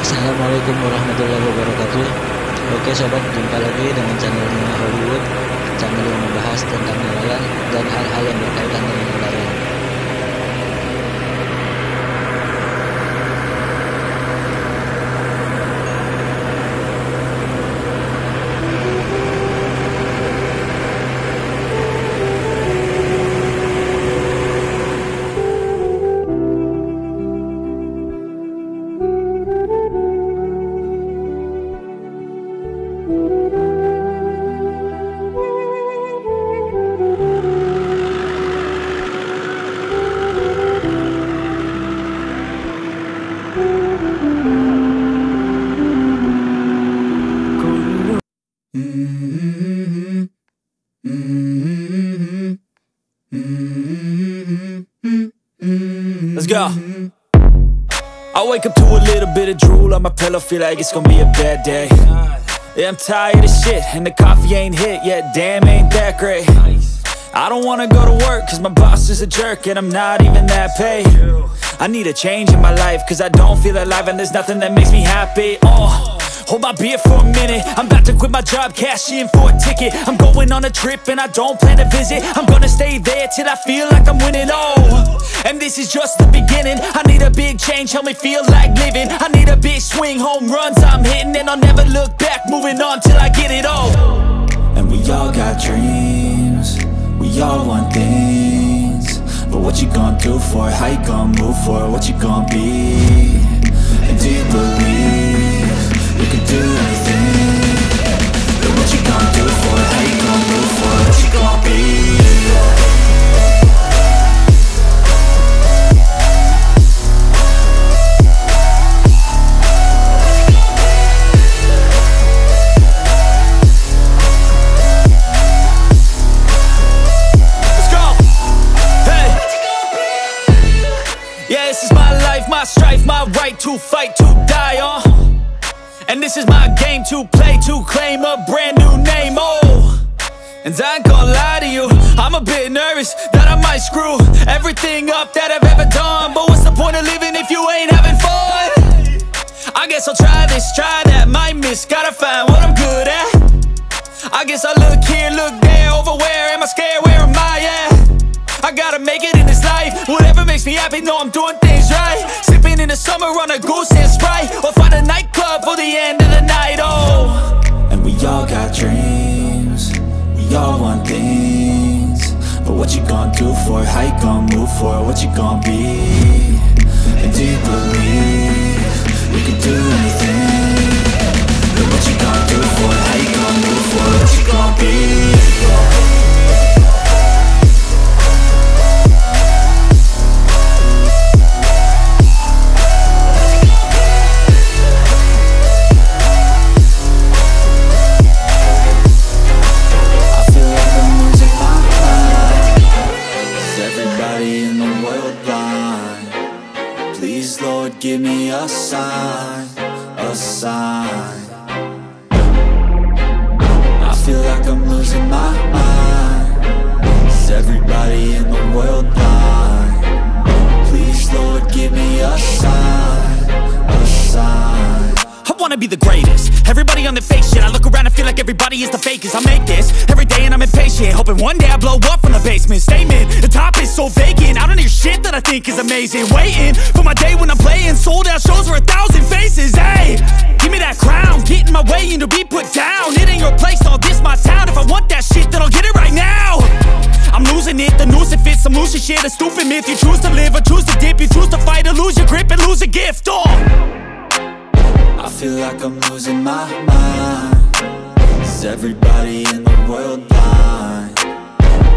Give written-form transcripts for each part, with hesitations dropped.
Assalamualaikum warahmatullahi wabarakatuh. Oke sobat, jumpa lagi dengan channelnya Hollywood, channel yang membahas tentang nelayan dan hal-hal yang berkaitan dengan nelayan. Let's go. I wake up to a little bit of drool on my pillow, feel like it's gonna be a bad day. Yeah, I'm tired of shit, and the coffee ain't hit yet, damn, ain't that great. I don't wanna go to work, cause my boss is a jerk, and I'm not even that paid. I need a change in my life, cause I don't feel alive, and there's nothing that makes me happy. Hold my beer for a minute, I'm about to quit my job, cash in for a ticket. I'm going on a trip and I don't plan to visit. I'm gonna stay there till I feel like I'm winning, and this is just the beginning. I need a big change, help me feel like living. I need a big swing, home runs I'm hitting, and I'll never look back, moving on till I get it all. And we all got dreams, we all want things, but what you gonna do for it? How you gonna move for it? What you gonna be? And do you believe you can do anything? But what you gonna do for it? How you gonna move for it? What you gonna be? Let's go. Hey. Yeah, this is my life, my strife, my right to fight, to die on. And this is my game to play, to claim a brand new name, and I ain't gonna lie to you, I'm a bit nervous that I might screw everything up that I've ever done. But what's the point of living if you ain't having fun? I guess I'll try this, try that, might miss, gotta find what I'm good at. I guess I look here, look there, over where am I scared, where am I at? I gotta make it in this life, whatever makes me happy, know I'm doing things right. Sipping in the summer on a goose and Sprite, or find a nightclub for the end of the night, And we all got dreams, we all want things, but what you gonna do for it? How you gonna move for it? What you gonna be? And do you believe you can do anything? But what you gonna do for it? How you gonna move for it? What you gonna be? Please, Lord, give me a sign, a sign. I feel like I'm losing my mind. Is everybody in the world blind? Please, Lord, give me a sign, a sign. I wanna be the greatest. Everybody on the fake shit, I look around and feel like everybody is the fakest. I make this every day and I'm impatient, hoping one day I blow up from the basement. Statement, the top is so vacant, I don't hear shit that I think is amazing. Waiting for my day when I'm playing sold out shows for 1,000 faces. Hey, give me that crown, get in my way and to be put down. It ain't your place, all this my town. If I want that shit, then I'll get it right now. I'm losing it, the noose it fits, some losing shit, a stupid myth. You choose to live or choose to dip, you choose to fight or lose your grip and lose a gift. I feel like I'm losing my mind. Is everybody in the world blind?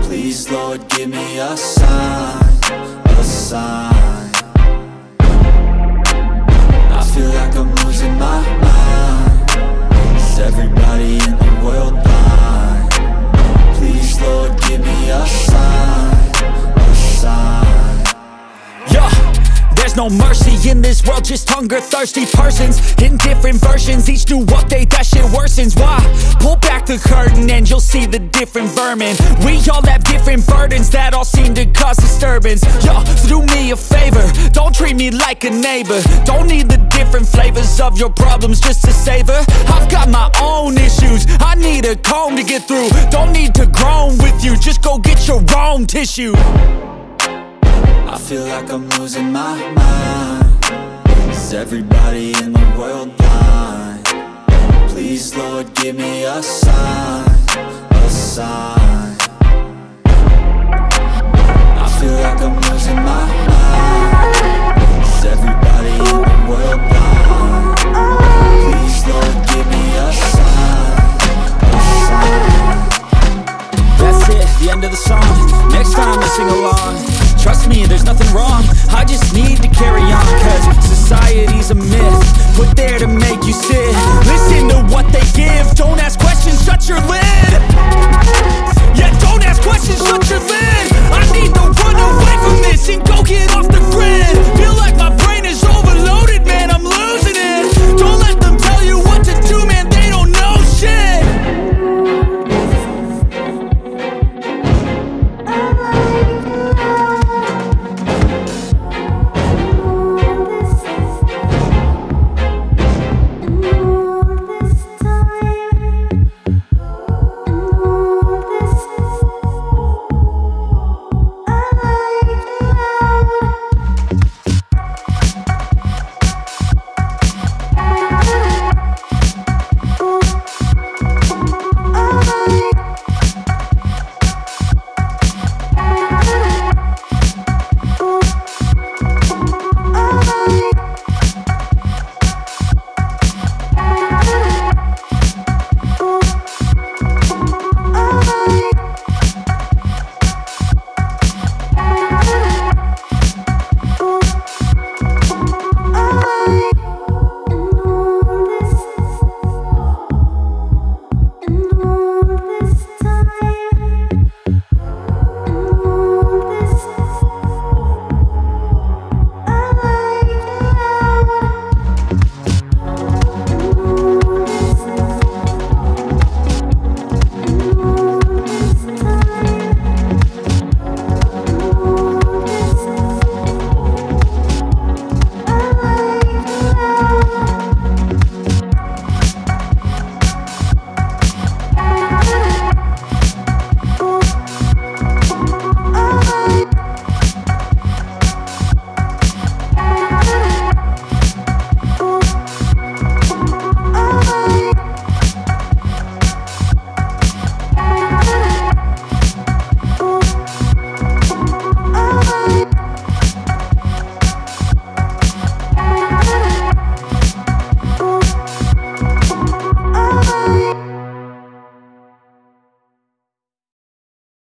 Please, Lord, give me a sign, a sign. I feel like I'm losing my mind. Is everybody in the world blind? Please, Lord, give me a sign, a sign. Yeah. There's no mercy in this world, just hunger-thirsty persons in different versions. Each new update, that shit worsens. Why? Pull back the curtain and you'll see the different vermin. We all have different burdens that all seem to cause disturbance. Yo, so do me a favor, don't treat me like a neighbor. Don't need the different flavors pieces of your problems just to savor. I've got my own issues, I need a comb to get through. Don't need to groan with you, just go get your own tissue. I feel like I'm losing my mind. Is everybody in the world blind? Please, Lord, give me a sign, a sign. I feel like I'm losing my mind. Is everybody in the world blind? Please, Lord, give me a sign, a sign. That's it, the end of the song. Next time you sing along, trust me, there's nothing wrong. I just need to carry on, cause society's a myth, put there to make you sit.